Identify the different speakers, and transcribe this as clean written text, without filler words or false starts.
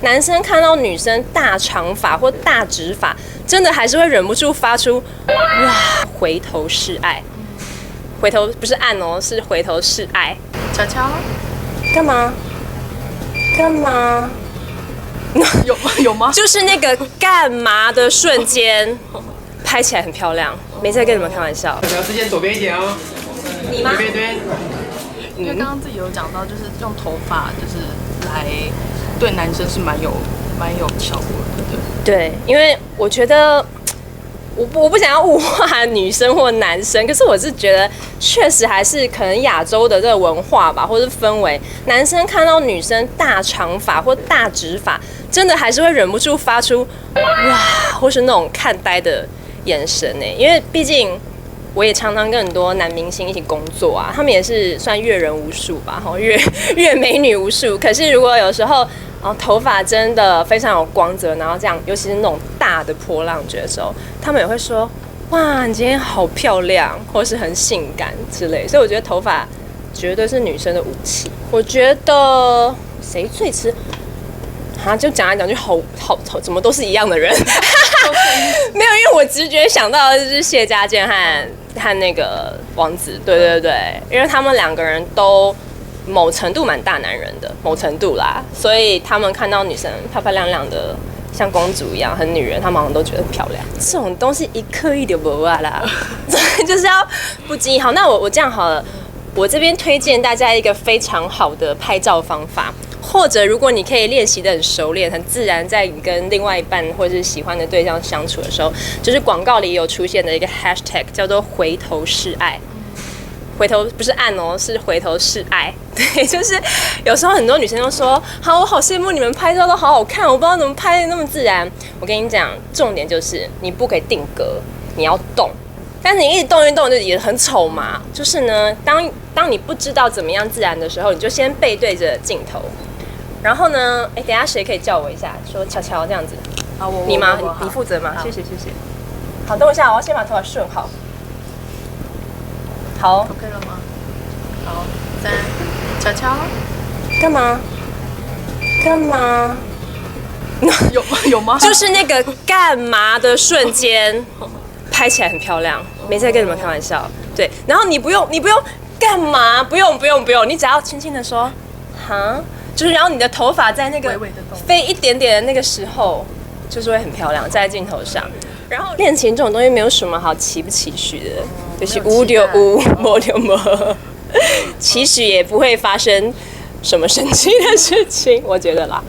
Speaker 1: 男生看到女生大长发或大直发，真的还是会忍不住发出哇，回头是爱。回头不是按哦，是回头是爱。
Speaker 2: 乔乔，
Speaker 1: 干嘛？干嘛？
Speaker 2: 有吗？
Speaker 1: 就是那个干嘛的瞬间，拍起来很漂亮。没在跟你们开玩笑。
Speaker 3: 乔乔，视线左边一点哦。
Speaker 1: 你吗？
Speaker 3: 对边。
Speaker 2: 因为刚刚自己有讲到，就是用头发就是来对男生是蛮有效果的。
Speaker 1: 对，因为我觉得。我不想要物化女生或男生，可是我是觉得确实还是可能亚洲的这个文化吧，或是氛围，男生看到女生大长发或大直发，真的还是会忍不住发出哇，或是那种看呆的眼神呢。因为毕竟我也常常跟很多男明星一起工作啊，他们也是算阅人无数吧，阅美女无数。可是如果有时候头发真的非常有光泽，然后这样，尤其是那种大的波浪卷的时候，他们也会说：“哇，你今天好漂亮，或是很性感之类。”所以我觉得头发绝对是女生的武器。我觉得谁最吃？就讲来讲去，好，怎么都是一样的人。没有，因为我直觉想到的就是谢家健和那个王子，对，因为他们两个人都。某程度蛮大男人的，某程度啦，所以他们看到女生漂漂亮亮的，像公主一样，很女人，他们好像都觉得很漂亮。这种东西一刻意就不啊啦，就是要不经意。好，那我这样好了，我这边推荐大家一个非常好的拍照方法，或者如果你可以练习得很熟练、很自然，在你跟另外一半或者是喜欢的对象相处的时候，就是广告里有出现的一个 hashtag 叫做“回头是爱”。回头不是按哦，是回头是爱。对，就是有时候很多女生都说：“好，我好羡慕你们拍照都好好看，我不知道怎么拍的那么自然。”我跟你讲，重点就是你不可以定格，你要动。但是你一直动一动就也很丑嘛。就是呢，当你不知道怎么样自然的时候，你就先背对着镜头。然后呢，等一下谁可以叫我一下，说乔乔这样子。
Speaker 2: 好，
Speaker 1: 你吗？你负责吗？谢谢。好，等我一下，我要先把头发顺好。好
Speaker 2: ，OK 了吗？好，3，乔乔，
Speaker 1: 干嘛？干嘛？
Speaker 2: 有吗？
Speaker 1: 就是那个干嘛的瞬间，拍起来很漂亮。没在跟你们开玩笑。对，然后你不用干嘛？不用，你只要轻轻的说，哈，就是然后你的头发在那个飞一点点的那个时候，就是会很漂亮，在镜头上。然后恋情这种东西没有什么好期不期许的，就是有就有，没就没，期许也不会发生什么神奇的事情，我觉得啦。